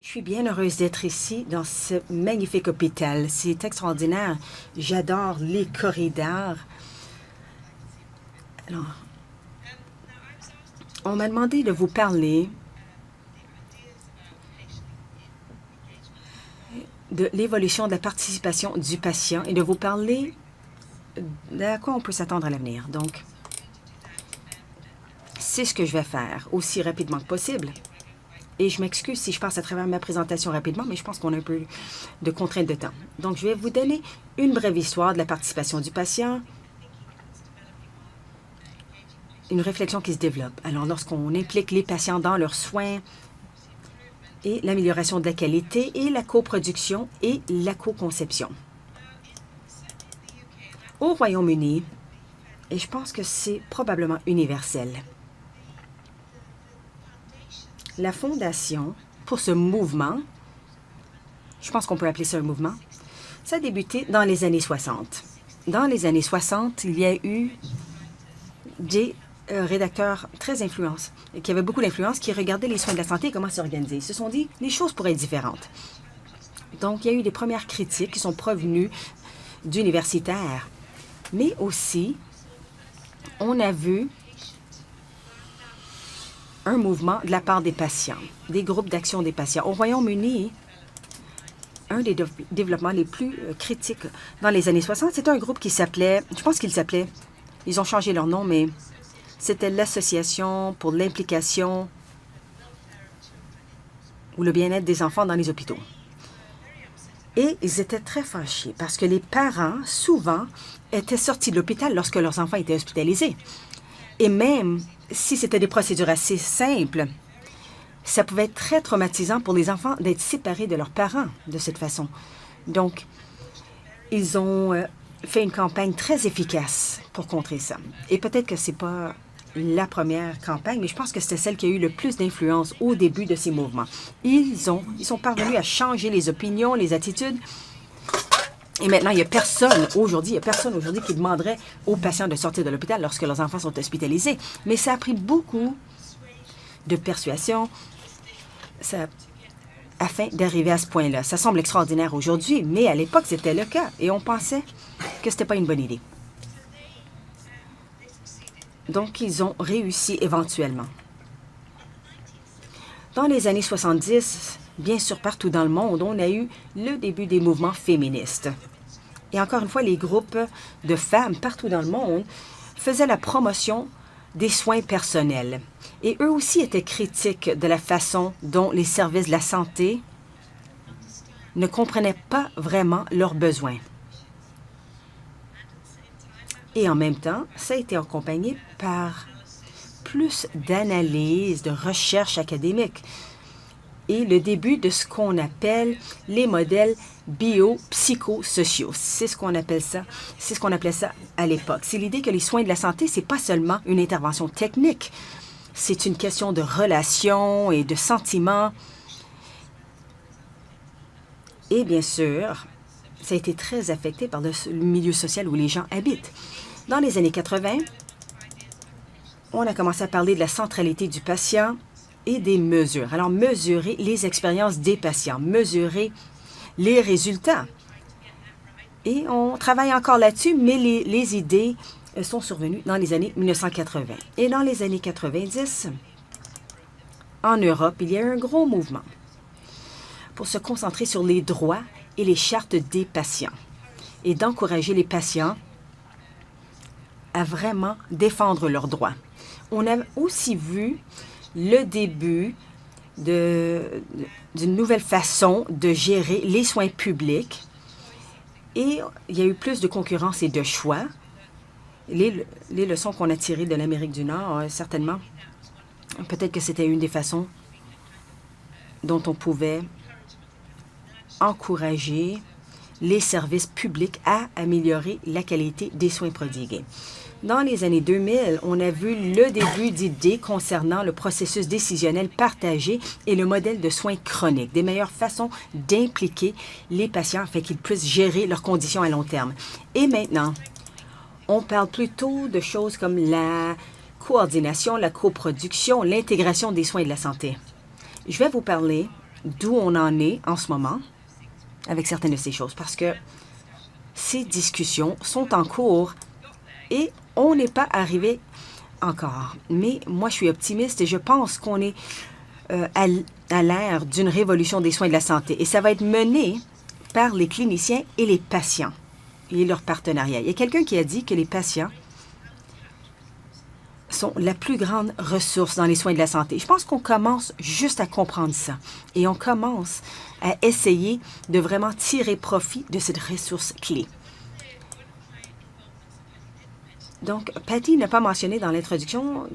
Je suis bien heureuse d'être ici dans ce magnifique hôpital. C'est extraordinaire. J'adore les corridors. Alors, on m'a demandé de vous parler de l'évolution de la participation du patient et de vous parler de quoi on peut s'attendre à l'avenir. Donc, c'est ce que je vais faire aussi rapidement que possible. Et je m'excuse si je passe à travers ma présentation rapidement, mais je pense qu'on a un peu de contrainte de temps. Donc, je vais vous donner une brève histoire de la participation du patient, une réflexion qui se développe. Alors, lorsqu'on implique les patients dans leurs soins et l'amélioration de la qualité et la coproduction et la co-conception. Au Royaume-Uni, et je pense que c'est probablement universel, la fondation pour ce mouvement, je pense qu'on peut appeler ça un mouvement, ça a débuté dans les années 60. Dans les années 60, il y a eu des rédacteurs très influents, qui avaient beaucoup d'influence, qui regardaient les soins de la santé et comment s'organiser. Ils se sont dit, les choses pourraient être différentes. Donc, il y a eu des premières critiques qui sont provenues d'universitaires. Mais aussi, on a vu un mouvement de la part des patients, des groupes d'action des patients. Au Royaume-Uni, un des développements les plus critiques dans les années 60, c'était un groupe qui s'appelait, je pense qu'il s'appelait, ils ont changé leur nom, mais c'était l'Association pour l'implication ou le bien-être des enfants dans les hôpitaux. Et ils étaient très fâchés parce que les parents, souvent, étaient sortis de l'hôpital lorsque leurs enfants étaient hospitalisés. Et même si c'était des procédures assez simples, ça pouvait être très traumatisant pour les enfants d'être séparés de leurs parents de cette façon. Donc, ils ont fait une campagne très efficace pour contrer ça. Et peut-être que ce n'est pas la première campagne, mais je pense que c'était celle qui a eu le plus d'influence au début de ces mouvements. Ils sont parvenus à changer les opinions, les attitudes. Et maintenant, il n'y a personne aujourd'hui qui demanderait aux patients de sortir de l'hôpital lorsque leurs enfants sont hospitalisés. Mais ça a pris beaucoup de persuasion afin d'arriver à ce point-là. Ça semble extraordinaire aujourd'hui, mais à l'époque, c'était le cas. Et on pensait que ce n'était pas une bonne idée. Donc, ils ont réussi éventuellement. Dans les années 70, bien sûr, partout dans le monde, on a eu le début des mouvements féministes. Et encore une fois, les groupes de femmes partout dans le monde faisaient la promotion des soins personnels. Et eux aussi étaient critiques de la façon dont les services de la santé ne comprenaient pas vraiment leurs besoins. Et en même temps, ça a été accompagné par plus d'analyse, de recherche académique et le début de ce qu'on appelle les modèles biopsychosociaux. C'est ce qu'on appelle ça. C'est ce qu'on appelait ça à l'époque. C'est l'idée que les soins de la santé, c'est pas seulement une intervention technique. C'est une question de relations et de sentiments. Et bien sûr, ça a été très affecté par le milieu social où les gens habitent. Dans les années 80, on a commencé à parler de la centralité du patient et des mesures. Alors, mesurer les expériences des patients, mesurer les résultats. Et on travaille encore là-dessus, mais les idées sont survenues dans les années 1980. Et dans les années 90, en Europe, il y a eu un gros mouvement pour se concentrer sur les droits et les chartes des patients et d'encourager les patients à vraiment défendre leurs droits. On a aussi vu le début d'une nouvelle façon de gérer les soins publics et il y a eu plus de concurrence et de choix. Les leçons qu'on a tirées de l'Amérique du Nord, certainement, peut-être que c'était une des façons dont on pouvait encourager les services publics à améliorer la qualité des soins prodigués. Dans les années 2000, on a vu le début d'idées concernant le processus décisionnel partagé et le modèle de soins chroniques, des meilleures façons d'impliquer les patients afin qu'ils puissent gérer leurs conditions à long terme. Et maintenant, on parle plutôt de choses comme la coordination, la coproduction, l'intégration des soins de la santé. Je vais vous parler d'où on en est en ce moment avec certaines de ces choses, parce que ces discussions sont en cours et on n'est pas arrivé encore. Mais moi, je suis optimiste et je pense qu'on est à l'ère d'une révolution des soins de la santé. Et ça va être mené par les cliniciens et les patients et leur partenariat. Il y a quelqu'un qui a dit que les patients sont la plus grande ressource dans les soins de la santé. Je pense qu'on commence juste à comprendre ça et on commence à essayer de vraiment tirer profit de cette ressource clé. Donc, Patty n'a pas mentionné dans l'introduction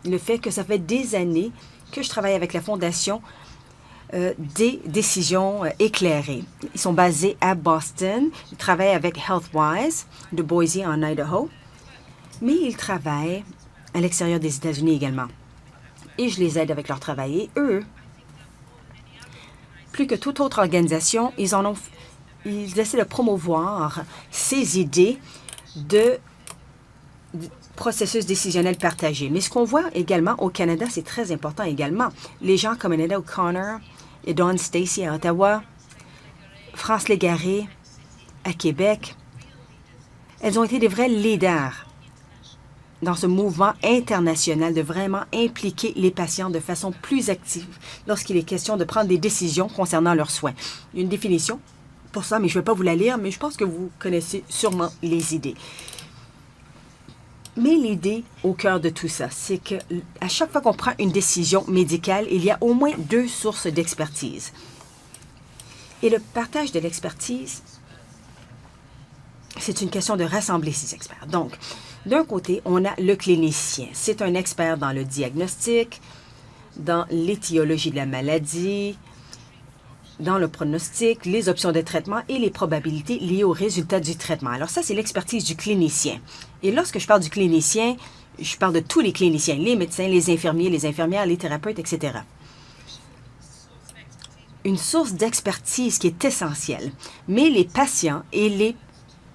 le fait que ça fait des années que je travaille avec la Fondation des décisions éclairées. Ils sont basés à Boston. Ils travaillent avec HealthWise de Boise en Idaho, mais ils travaillent à l'extérieur des États-Unis également. Et je les aide avec leur travail. Et eux, plus que toute autre organisation, ils essaient de promouvoir ces idées de processus décisionnel partagé. Mais ce qu'on voit également au Canada, c'est très important également. Les gens comme Annetta O'Connor et Dawn Stacy à Ottawa, France Légaré à Québec, elles ont été des vrais leaders dans ce mouvement international de vraiment impliquer les patients de façon plus active lorsqu'il est question de prendre des décisions concernant leurs soins. Il y a une définition pour ça, mais je ne vais pas vous la lire, mais je pense que vous connaissez sûrement les idées. Mais l'idée au cœur de tout ça, c'est qu'à chaque fois qu'on prend une décision médicale, il y a au moins 2 sources d'expertise. Et le partage de l'expertise, c'est une question de rassembler ces experts. Donc, d'un côté, on a le clinicien. C'est un expert dans le diagnostic, dans l'étiologie de la maladie, dans le pronostic, les options de traitement et les probabilités liées aux résultats du traitement. Alors ça, c'est l'expertise du clinicien. Et lorsque je parle du clinicien, je parle de tous les cliniciens, les médecins, les infirmiers, les infirmières, les thérapeutes, etc. Une source d'expertise qui est essentielle. Mais les patients et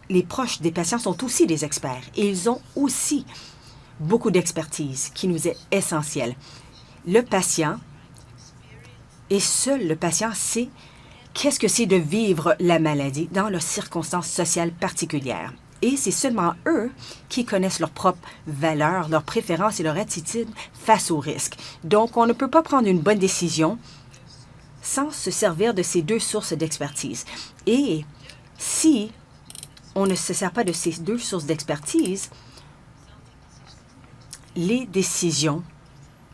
les proches des patients sont aussi des experts et ils ont aussi beaucoup d'expertise qui nous est essentielle. Le patient, et seul le patient sait qu'est-ce que c'est de vivre la maladie dans leurs circonstances sociales particulières. Et c'est seulement eux qui connaissent leurs propres valeurs, leurs préférences et leur attitude face au risque. Donc, on ne peut pas prendre une bonne décision sans se servir de ces 2 sources d'expertise. Et si on ne se sert pas de ces 2 sources d'expertise, les décisions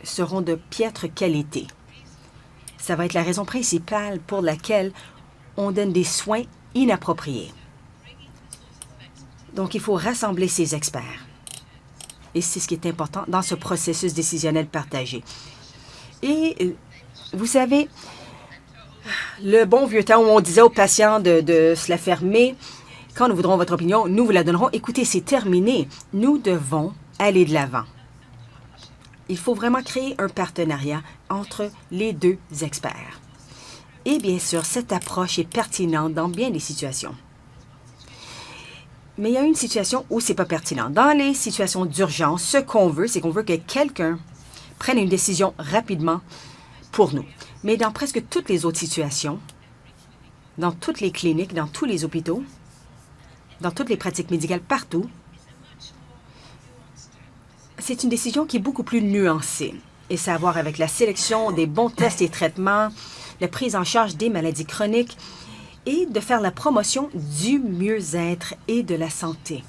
seront de piètre qualité. Ça va être la raison principale pour laquelle on donne des soins inappropriés. Donc, il faut rassembler ces experts. Et c'est ce qui est important dans ce processus décisionnel partagé. Et vous savez, le bon vieux temps où on disait aux patients de se la fermer, quand nous voudrons votre opinion, nous vous la donnerons. Écoutez, c'est terminé. Nous devons aller de l'avant. Il faut vraiment créer un partenariat entre les 2 experts. Et bien sûr, cette approche est pertinente dans bien des situations. Mais il y a une situation où ce n'est pas pertinent. Dans les situations d'urgence, ce qu'on veut, c'est qu'on veut que quelqu'un prenne une décision rapidement pour nous. Mais dans presque toutes les autres situations, dans toutes les cliniques, dans tous les hôpitaux, dans toutes les pratiques médicales partout, c'est une décision qui est beaucoup plus nuancée. Et ça a à voir avec la sélection des bons tests et traitements, la prise en charge des maladies chroniques et de faire la promotion du mieux-être et de la santé.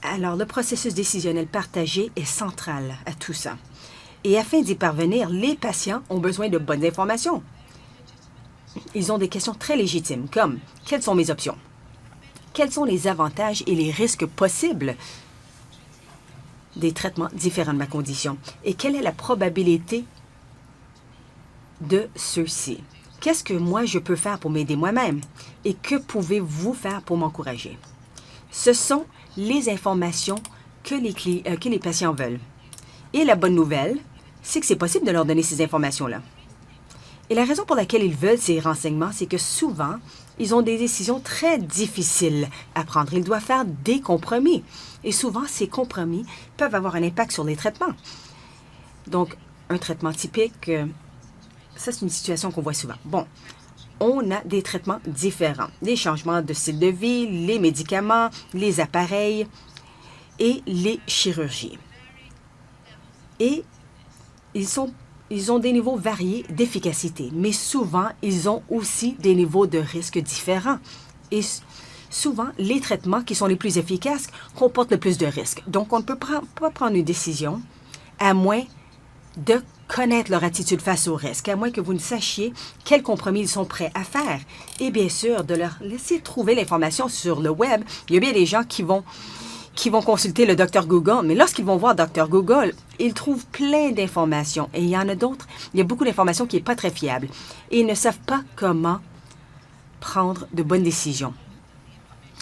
Alors, le processus décisionnel partagé est central à tout ça. Et afin d'y parvenir, les patients ont besoin de bonnes informations. Ils ont des questions très légitimes, comme « Quelles sont mes options? Quels sont les avantages et les risques possibles des traitements différents de ma condition? Et quelle est la probabilité de ceux-ci? Qu'est-ce que moi, je peux faire pour m'aider moi-même? Et que pouvez-vous faire pour m'encourager? » Ce sont les informations que les patients veulent. Et la bonne nouvelle, c'est que c'est possible de leur donner ces informations-là. Et la raison pour laquelle ils veulent ces renseignements, c'est que souvent, ils ont des décisions très difficiles à prendre. Ils doivent faire des compromis. Et souvent, ces compromis peuvent avoir un impact sur les traitements. Donc, un traitement typique Ça, c'est une situation qu'on voit souvent. Bon, on a des traitements différents. Les changements de style de vie, les médicaments, les appareils et les chirurgies. Et ils ont des niveaux variés d'efficacité, mais souvent, ils ont aussi des niveaux de risque différents. Et souvent, les traitements qui sont les plus efficaces comportent le plus de risques. Donc, on ne peut pas prendre une décision à moins de connaître leur attitude face au risque, à moins que vous ne sachiez quel compromis ils sont prêts à faire. Et bien sûr, de leur laisser trouver l'information sur le web. Il y a bien des gens qui vont consulter le Dr Google, mais lorsqu'ils vont voir Dr Google, ils trouvent plein d'informations. Et il y en a d'autres, il y a beaucoup d'informations qui n'est pas très fiable. Et ils ne savent pas comment prendre de bonnes décisions.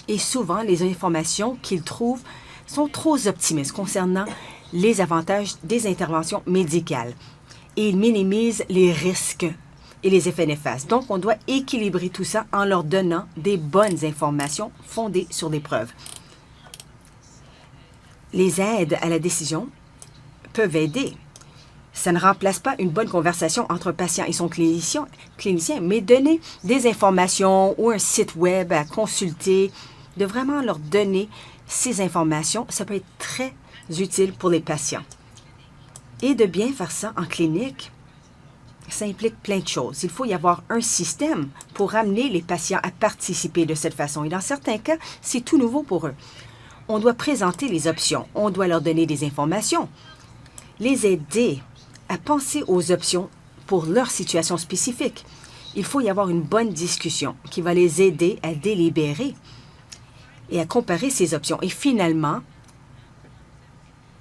Et souvent, les informations qu'ils trouvent sont trop optimistes concernant les avantages des interventions médicales. Et ils minimisent les risques et les effets néfastes. Donc, on doit équilibrer tout ça en leur donnant des bonnes informations fondées sur des preuves. Les aides à la décision peuvent aider. Ça ne remplace pas une bonne conversation entre un patient et son clinicien, mais donner des informations ou un site web à consulter, de vraiment leur donner ces informations, ça peut être très utile pour les patients. Et de bien faire ça en clinique, ça implique plein de choses. Il faut y avoir un système pour amener les patients à participer de cette façon. Et dans certains cas, c'est tout nouveau pour eux. On doit présenter les options. On doit leur donner des informations. Les aider à penser aux options pour leur situation spécifique. Il faut y avoir une bonne discussion qui va les aider à délibérer et à comparer ces options. Et finalement,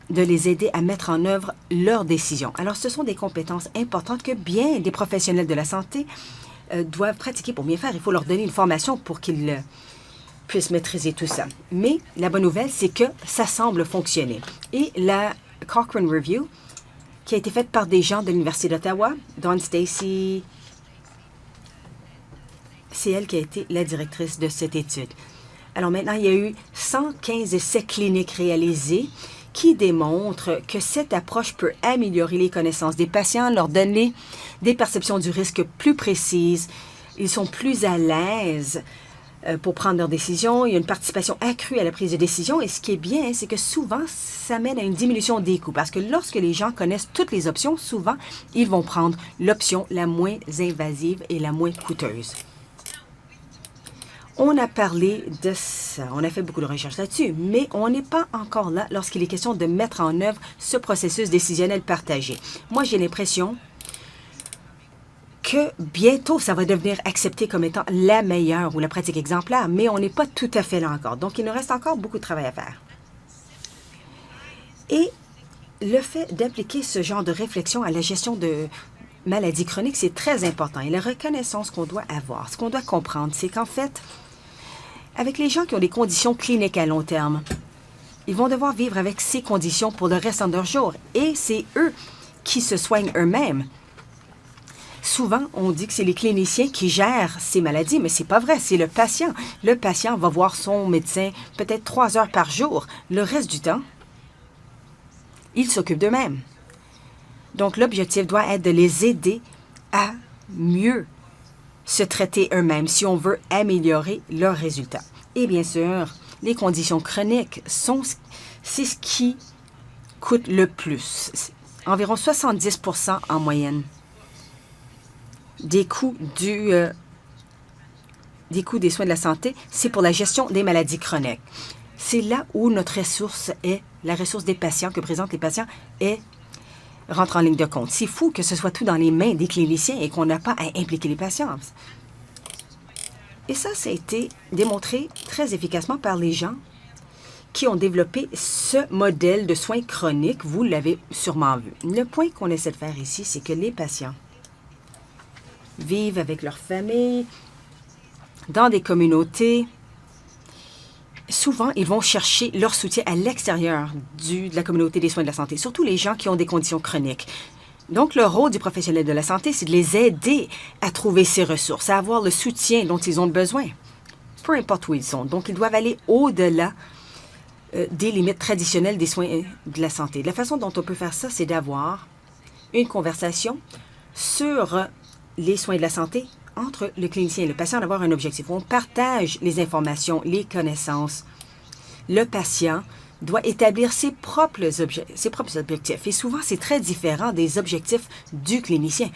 de les aider à mettre en œuvre leurs décisions. Alors, ce sont des compétences importantes que bien des professionnels de la santé doivent pratiquer pour bien faire. Il faut leur donner une formation pour qu'ils puissent maîtriser tout ça. Mais la bonne nouvelle, c'est que ça semble fonctionner. Et la Cochrane Review, qui a été faite par des gens de l'Université d'Ottawa, Dawn Stacy, c'est elle qui a été la directrice de cette étude. Alors maintenant, il y a eu 115 essais cliniques réalisés qui démontrent que cette approche peut améliorer les connaissances des patients, leur donner des perceptions du risque plus précises. Ils sont plus à l'aise pour prendre leurs décisions. Il y a une participation accrue à la prise de décision. Et ce qui est bien, c'est que souvent, ça mène à une diminution des coûts. Parce que lorsque les gens connaissent toutes les options, souvent, ils vont prendre l'option la moins invasive et la moins coûteuse. On a parlé de ça, on a fait beaucoup de recherches là-dessus, mais on n'est pas encore là lorsqu'il est question de mettre en œuvre ce processus décisionnel partagé. Moi, j'ai l'impression que bientôt, ça va devenir accepté comme étant la meilleure ou la pratique exemplaire, mais on n'est pas tout à fait là encore. Donc, il nous reste encore beaucoup de travail à faire. Et le fait d'appliquer ce genre de réflexion à la gestion de maladies chroniques, c'est très important. Et la reconnaissance qu'on doit avoir, ce qu'on doit comprendre, c'est qu'en fait, avec les gens qui ont des conditions cliniques à long terme, ils vont devoir vivre avec ces conditions pour le restant de leur jour. Et c'est eux qui se soignent eux-mêmes. Souvent, on dit que c'est les cliniciens qui gèrent ces maladies, mais c'est pas vrai, c'est le patient. Le patient va voir son médecin peut-être 3 heures par jour. Le reste du temps, ils s'occupent d'eux-mêmes. Donc, l'objectif doit être de les aider à mieux se traiter eux-mêmes si on veut améliorer leurs résultats. Et bien sûr, les conditions chroniques c'est ce qui coûte le plus. Environ 70% en moyenne des coûts des soins de la santé, c'est pour la gestion des maladies chroniques. C'est là où notre ressource est, la ressource des patients que présentent les patients rentre en ligne de compte. C'est fou que ce soit tout dans les mains des cliniciens et qu'on n'a pas à impliquer les patients. Et ça a été démontré très efficacement par les gens qui ont développé ce modèle de soins chroniques. Vous l'avez sûrement vu. Le point qu'on essaie de faire ici, c'est que les patients vivent avec leur famille, dans des communautés. Souvent, ils vont chercher leur soutien à l'extérieur de la communauté des soins de la santé, surtout les gens qui ont des conditions chroniques. Donc, le rôle du professionnel de la santé, c'est de les aider à trouver ces ressources, à avoir le soutien dont ils ont besoin, peu importe où ils sont. Donc, ils doivent aller au-delà des limites traditionnelles des soins de la santé. La façon dont on peut faire ça, c'est d'avoir une conversation sur les soins de la santé entre le clinicien et le patient d'avoir un objectif. On partage les informations, les connaissances. Le patient doit établir ses propres objectifs. Et souvent, c'est très différent des objectifs du clinicien.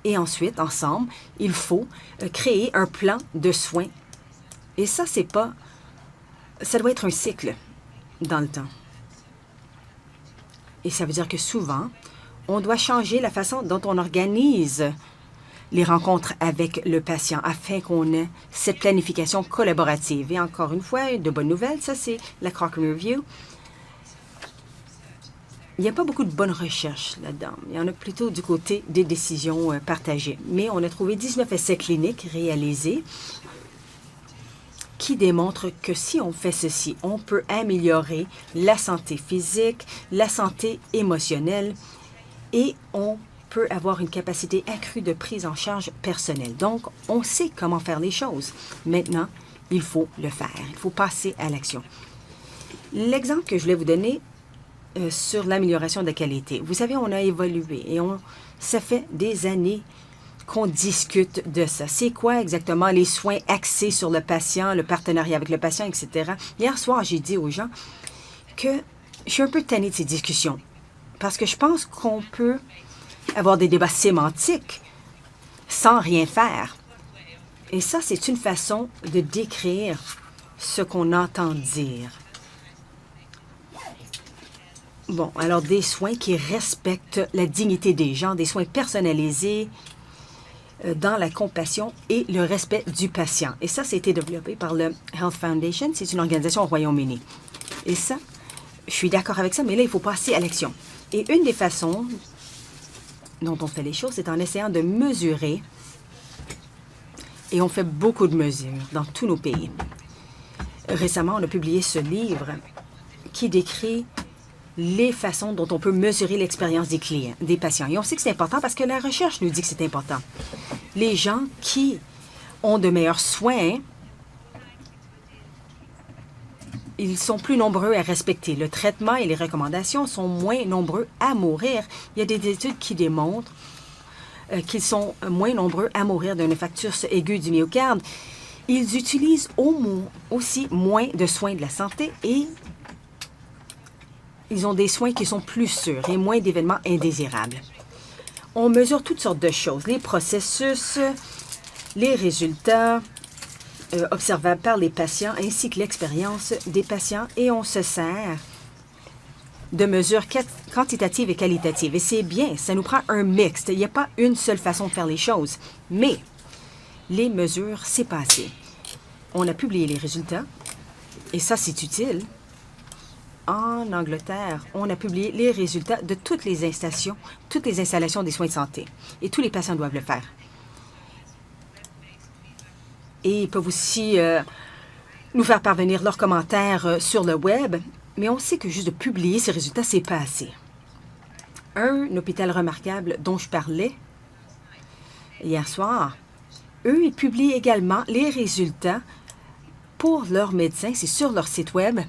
Et ensuite, ensemble, il faut créer un plan de soins. Et ça, ça doit être un cycle dans le temps. Et ça veut dire que souvent, on doit changer la façon dont on organise les rencontres avec le patient afin qu'on ait cette planification collaborative. Et encore une fois, de bonnes nouvelles, ça c'est la Cochrane Review. Il n'y a pas beaucoup de bonnes recherches là-dedans. Il y en a plutôt du côté des décisions partagées. Mais on a trouvé 19 essais cliniques réalisés qui démontrent que si on fait ceci, on peut améliorer la santé physique, la santé émotionnelle et on peut avoir une capacité accrue de prise en charge personnelle. Donc, on sait comment faire les choses. Maintenant, il faut le faire. Il faut passer à l'action. L'exemple que je voulais vous donner sur l'amélioration de la qualité. Vous savez, on a évolué et ça fait des années qu'on discute de ça. C'est quoi exactement les soins axés sur le patient, le partenariat avec le patient, etc. Hier soir, j'ai dit aux gens que je suis un peu tannée de ces discussions parce que je pense qu'on peut avoir des débats sémantiques sans rien faire. Et ça, c'est une façon de décrire ce qu'on entend dire. Bon, alors des soins qui respectent la dignité des gens, des soins personnalisés dans la compassion et le respect du patient. Et ça, été développé par le Health Foundation. C'est une organisation au Royaume-Uni. Et ça, je suis d'accord avec ça, mais là, il faut passer à l'action. Et une des façons dont on fait les choses, c'est en essayant de mesurer. Et on fait beaucoup de mesures dans tous nos pays. Récemment, on a publié ce livre qui décrit les façons dont on peut mesurer l'expérience des clients, des patients. Et on sait que c'est important parce que la recherche nous dit que c'est important. Les gens qui ont de meilleurs soins, ils sont plus nombreux à respecter le traitement et les recommandations sont moins nombreux à mourir. Il y a des études qui démontrent qu'ils sont moins nombreux à mourir d'une infarctus aiguë du myocarde. Ils utilisent aussi moins de soins de la santé et ils ont des soins qui sont plus sûrs et moins d'événements indésirables. On mesure toutes sortes de choses, les processus, les résultats observables par les patients ainsi que l'expérience des patients et on se sert de mesures quantitatives et qualitatives. Et c'est bien, ça nous prend un mix. Il n'y a pas une seule façon de faire les choses, mais les mesures, c'est pas assez. On a publié les résultats et ça, c'est utile. En Angleterre, on a publié les résultats de toutes les installations des soins de santé. Et tous les patients doivent le faire. Et ils peuvent aussi nous faire parvenir leurs commentaires sur le web. Mais on sait que juste de publier ces résultats, c'est pas assez. Un hôpital remarquable dont je parlais hier soir, eux, ils publient également les résultats pour leurs médecins. C'est sur leur site web.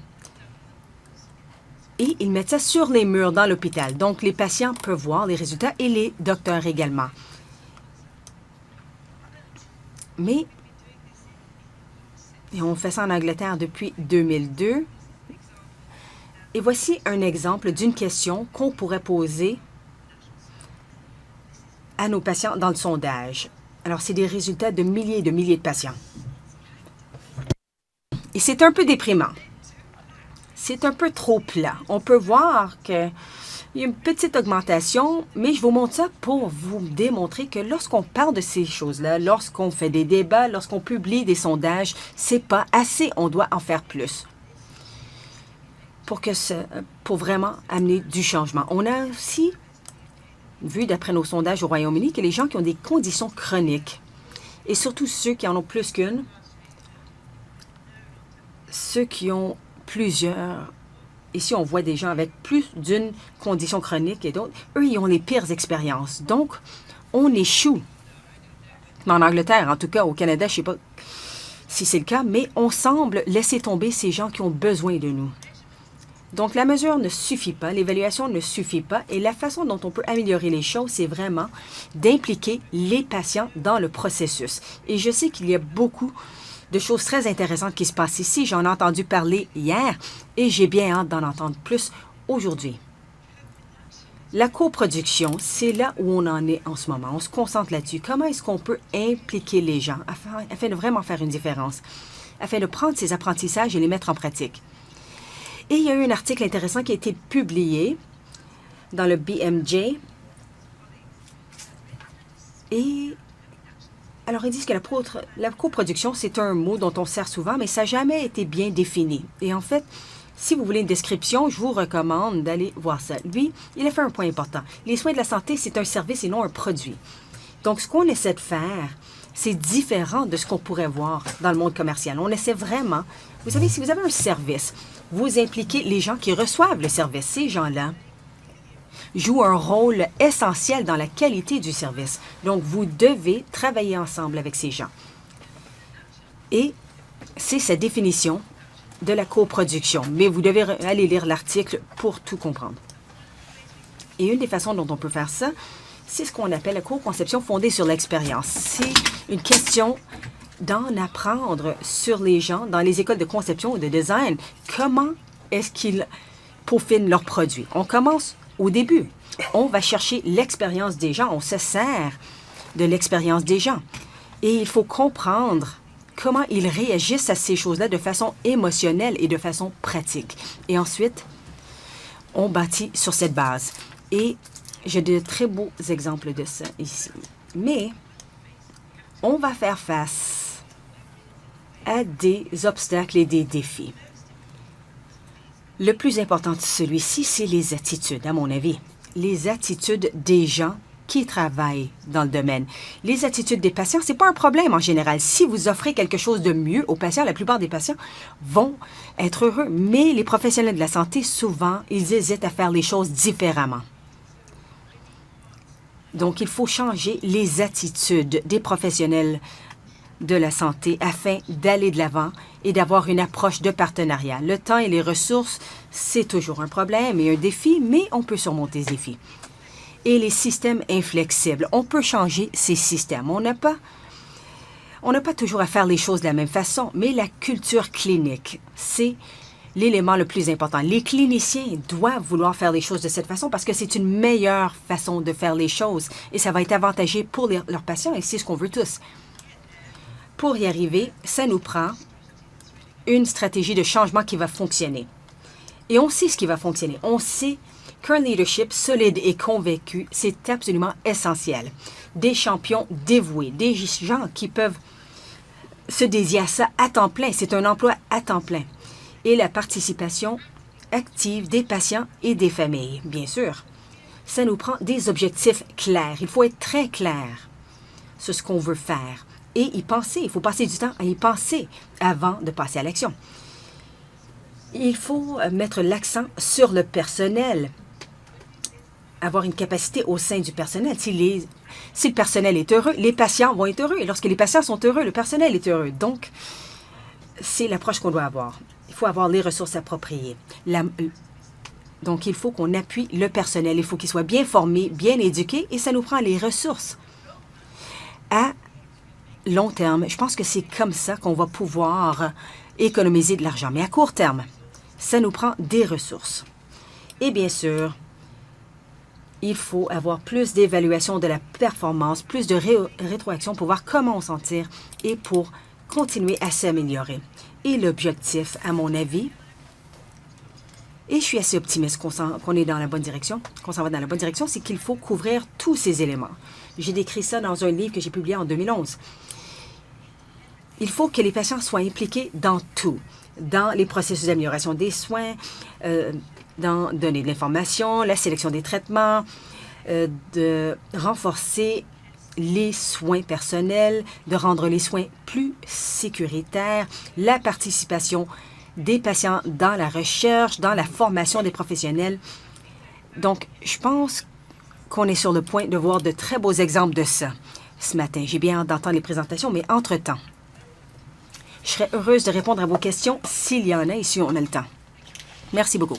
Et ils mettent ça sur les murs dans l'hôpital. Donc, les patients peuvent voir les résultats et les docteurs également. Mais, et on fait ça en Angleterre depuis 2002. Et voici un exemple d'une question qu'on pourrait poser à nos patients dans le sondage. Alors, c'est des résultats de milliers et de milliers de patients. Et c'est un peu déprimant. C'est un peu trop plat. On peut voir qu'il y a une petite augmentation, mais je vous montre ça pour vous démontrer que lorsqu'on parle de ces choses-là, lorsqu'on fait des débats, lorsqu'on publie des sondages, c'est pas assez. On doit en faire plus pour vraiment amener du changement. On a aussi vu, d'après nos sondages au Royaume-Uni, que les gens qui ont des conditions chroniques, et surtout ceux qui en ont plus qu'une, ceux qui ont plusieurs. Ici, on voit des gens avec plus d'une condition chronique et d'autres. Eux, ils ont les pires expériences. Donc, on échoue. En Angleterre, en tout cas, au Canada, je ne sais pas si c'est le cas, mais on semble laisser tomber ces gens qui ont besoin de nous. Donc, la mesure ne suffit pas, l'évaluation ne suffit pas, et la façon dont on peut améliorer les choses, c'est vraiment d'impliquer les patients dans le processus. Et je sais qu'il y a beaucoup de choses très intéressantes qui se passent ici. J'en ai entendu parler hier et j'ai bien hâte d'en entendre plus aujourd'hui. La coproduction, c'est là où on en est en ce moment. On se concentre là-dessus. Comment est-ce qu'on peut impliquer les gens afin de vraiment faire une différence, afin de prendre ces apprentissages et les mettre en pratique? Et il y a eu un article intéressant qui a été publié dans le BMJ. Et alors, ils disent que la coproduction, c'est un mot dont on sert souvent, mais ça n'a jamais été bien défini. Et en fait, si vous voulez une description, je vous recommande d'aller voir ça. Lui, il a fait un point important. Les soins de la santé, c'est un service et non un produit. Donc, ce qu'on essaie de faire, c'est différent de ce qu'on pourrait voir dans le monde commercial. On essaie vraiment, vous savez, si vous avez un service, vous impliquez les gens qui reçoivent le service. Ces gens-là jouent un rôle essentiel dans la qualité du service. Donc, vous devez travailler ensemble avec ces gens. Et c'est sa définition de la coproduction. Mais vous devez aller lire l'article pour tout comprendre. Et une des façons dont on peut faire ça, c'est ce qu'on appelle la co-conception fondée sur l'expérience. C'est une question d'en apprendre sur les gens dans les écoles de conception ou de design. Comment est-ce qu'ils peaufinent leurs produits? On commence au début. On va chercher l'expérience des gens. On se sert de l'expérience des gens. Et il faut comprendre comment ils réagissent à ces choses-là de façon émotionnelle et de façon pratique. Et ensuite, on bâtit sur cette base. Et j'ai de très beaux exemples de ça ici. Mais on va faire face à des obstacles et des défis. Le plus important de celui-ci, c'est les attitudes, à mon avis. Les attitudes des gens qui travaillent dans le domaine. Les attitudes des patients, ce n'est pas un problème en général. Si vous offrez quelque chose de mieux aux patients, la plupart des patients vont être heureux. Mais les professionnels de la santé, souvent, ils hésitent à faire les choses différemment. Donc, il faut changer les attitudes des professionnels de la santé afin d'aller de l'avant et d'avoir une approche de partenariat. Le temps et les ressources, c'est toujours un problème et un défi, mais on peut surmonter ces défis. Et les systèmes inflexibles, on peut changer ces systèmes. On n'a pas toujours à faire les choses de la même façon, mais la culture clinique, c'est l'élément le plus important. Les cliniciens doivent vouloir faire les choses de cette façon parce que c'est une meilleure façon de faire les choses et ça va être avantageux pour leurs patients et c'est ce qu'on veut tous. Pour y arriver, ça nous prend une stratégie de changement qui va fonctionner. Et on sait ce qui va fonctionner. On sait qu'un leadership solide et convaincu, c'est absolument essentiel. Des champions dévoués, des gens qui peuvent se dédier à ça à temps plein. C'est un emploi à temps plein. Et la participation active des patients et des familles, bien sûr. Ça nous prend des objectifs clairs. Il faut être très clair sur ce qu'on veut faire. Et y penser. Il faut passer du temps à y penser avant de passer à l'action. Il faut mettre l'accent sur le personnel. Avoir une capacité au sein du personnel. Si le personnel est heureux, les patients vont être heureux. Et lorsque les patients sont heureux, le personnel est heureux. Donc, c'est l'approche qu'on doit avoir. Il faut avoir les ressources appropriées. Donc, il faut qu'on appuie le personnel. Il faut qu'il soit bien formé, bien éduqué, et ça nous prend les ressources. À long terme, je pense que c'est comme ça qu'on va pouvoir économiser de l'argent. Mais à court terme, ça nous prend des ressources. Et bien sûr, il faut avoir plus d'évaluation de la performance, plus de rétroaction pour voir comment on s'en tire et pour continuer à s'améliorer. Et l'objectif, à mon avis, et je suis assez optimiste qu'on est dans la bonne direction, qu'on s'en va dans la bonne direction, c'est qu'il faut couvrir tous ces éléments. J'ai décrit ça dans un livre que j'ai publié en 2011. Il faut que les patients soient impliqués dans tout, dans les processus d'amélioration des soins, dans donner de l'information, la sélection des traitements, de renforcer les soins personnels, de rendre les soins plus sécuritaires, la participation des patients dans la recherche, dans la formation des professionnels. Donc, je pense qu'on est sur le point de voir de très beaux exemples de ça ce matin. J'ai bien hâte d'entendre les présentations, mais entre-temps, je serais heureuse de répondre à vos questions s'il y en a et si on a le temps. Merci beaucoup.